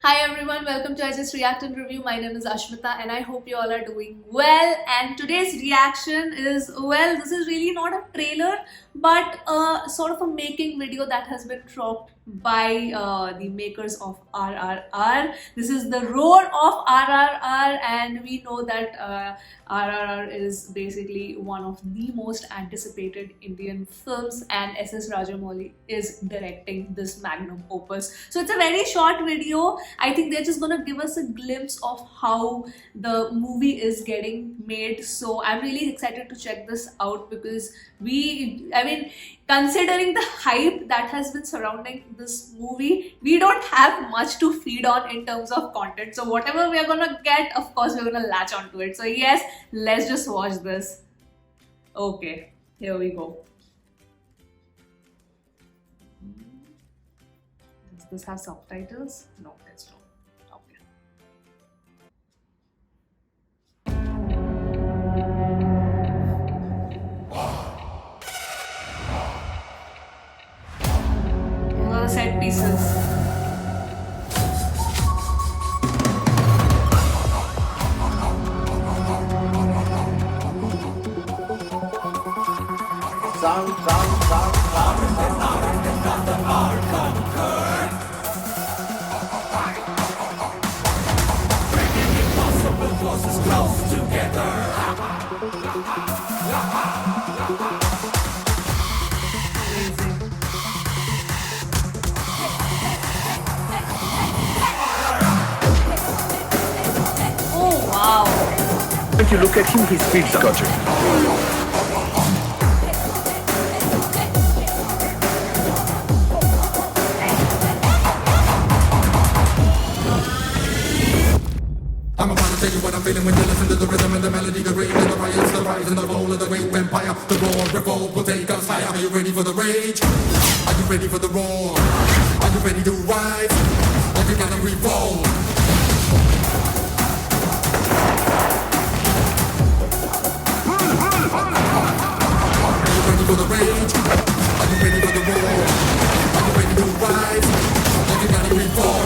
Hi everyone, welcome to I Just React and Review. My name is Ashmita and I hope you all are doing well. And today's reaction is, well, this is really not a trailer but sort of a making video that has been dropped by the makers of RRR. This is the roar of RRR, and we know that RRR is basically one of the most anticipated Indian films, and SS Rajamouli is directing this magnum opus. So it's a very short video. I think they're just gonna give us a glimpse of how the movie is getting made. So I'm really excited to check this out because considering the hype that has been surrounding this movie, we don't have much to feed on in terms of content. So whatever we are gonna get, of course, we're gonna latch onto it. So yes, let's just watch this. Okay, here we go. Does this have subtitles? No, it's not. Okay. These are the set pieces. Oh wow! If you look at him, his feet's got I'm about to tell you what I'm feeling when you listen to the rhythm and the melody, the rave and the riots, the rise and the roll of the great empire. The roar, revolt will take us higher. Are you ready for the rage? Are you ready for the roar? Are you ready to rise? Or you gotta revolt? Are you ready for the rage? Are you ready for the roar? Are you ready to rise? Or you gotta revolt?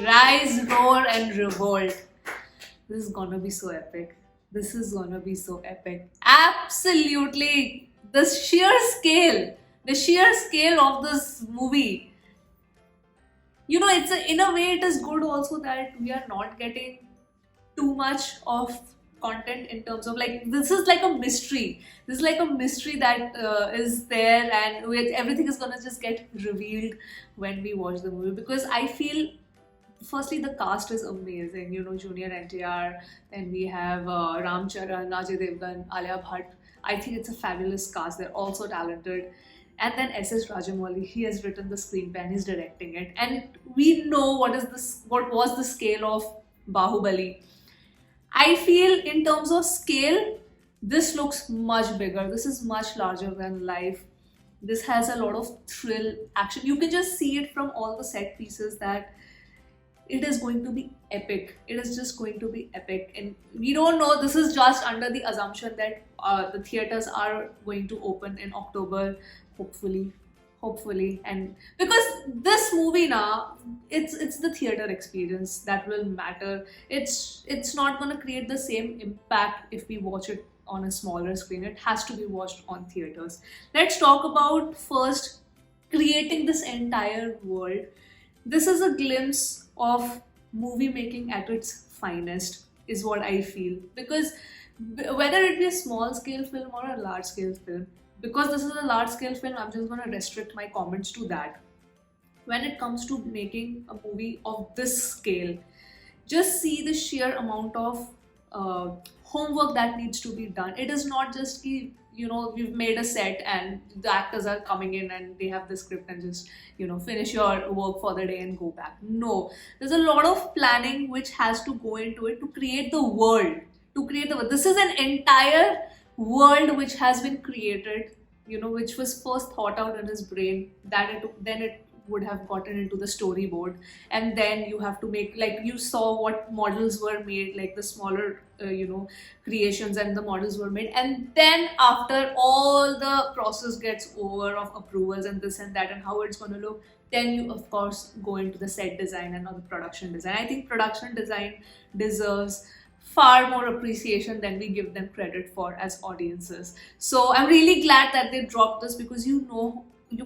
Rise, roar, and revolt. This is gonna be so epic. This is gonna be so epic. Absolutely. The sheer scale of this movie. You know, in a way, it is good also that we are not getting too much of content in terms of, like, this is like a mystery. This is like a mystery that is there, and everything is gonna just get revealed when we watch the movie, because I feel firstly the cast is amazing. You know, junior NTR, then we have Charan, Ajay Devgn, Alia, Bhatt. I think it's a fabulous cast. They're also talented. And then SS Rajamouli, he has written the screenplay and he's directing it, and we know what was the scale of Bahubali. I feel in terms of scale, this looks much bigger. This is much larger than life. This has a lot of thrill, action. You can just see it from all the set pieces that it is going to be epic. It is just going to be epic. And we don't know, this is just under the assumption that the theaters are going to open in October, hopefully. And because this movie now, it's the theater experience that will matter. It's not going to create the same impact if we watch it on a smaller screen. It has to be watched on theaters. Let's talk about first creating this entire world. This is a glimpse of movie making at its finest, is what I feel. Because whether it be a small scale film or a large scale film, because this is a large scale film, I'm just going to restrict my comments to that. When it comes to making a movie of this scale, just see the sheer amount of homework that needs to be done. It is not just we've made a set and the actors are coming in and they have the script and just finish your work for the day and go back. No, there's a lot of planning which has to go into it to create the world. This is an entire world which has been created which was first thought out in his brain, then it would have gotten into the storyboard, and then you have to make, like you saw what models were made, like the smaller creations, and the models were made, and then after all the process gets over of approvals and this and that and how it's going to look, then you of course go into the set design and the production design. I think production design deserves far more appreciation than we give them credit for as audiences. So I'm really glad that they dropped this, because you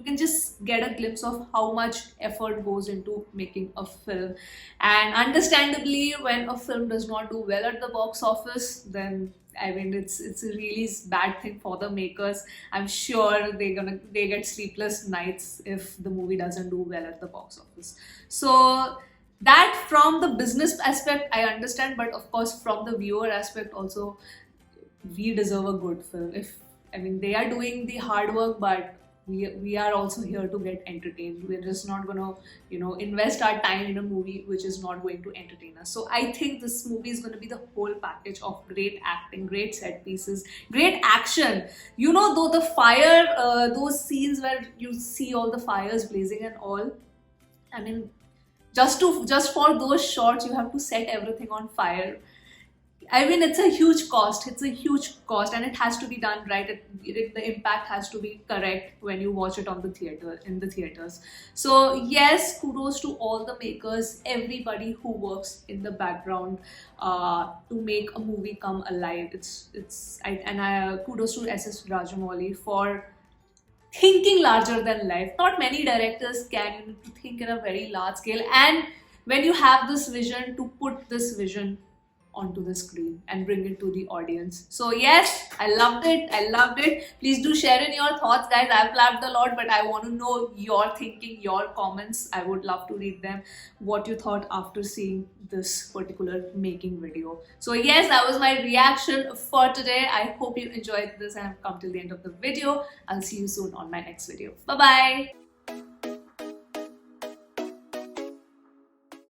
can just get a glimpse of how much effort goes into making a film. And understandably, when a film does not do well at the box office, then I mean it's a really bad thing for the makers. I'm sure they get sleepless nights if the movie doesn't do well at the box office. So that, from the business aspect, I understand, but of course from the viewer aspect also, we deserve a good film. They are doing the hard work, but we are also here to get entertained. We're just not gonna invest our time in a movie which is not going to entertain us. So I think this movie is going to be the whole package of great acting, great set pieces, great action. Though the fire, those scenes where you see all the fires blazing and all, I mean, just for those shots you have to set everything on fire. I mean, it's a huge cost. And it has to be done right. The impact has to be correct when you watch it in the theaters. So yes, kudos to all the makers, everybody who works in the background to make a movie come alive. Kudos to SS Rajamouli for thinking larger than life. Not many directors can. You need to think in a very large scale, and when you have this vision, to put this vision onto the screen and bring it to the audience. So yes, I loved it. Please do share in your thoughts, guys. I've laughed a lot, but I want to know your thinking, your comments. I would love to read them, what you thought after seeing this particular making video. So yes, that was my reaction for today. I hope you enjoyed this and have come till the end of the video. I'll see you soon on my next video. Bye bye.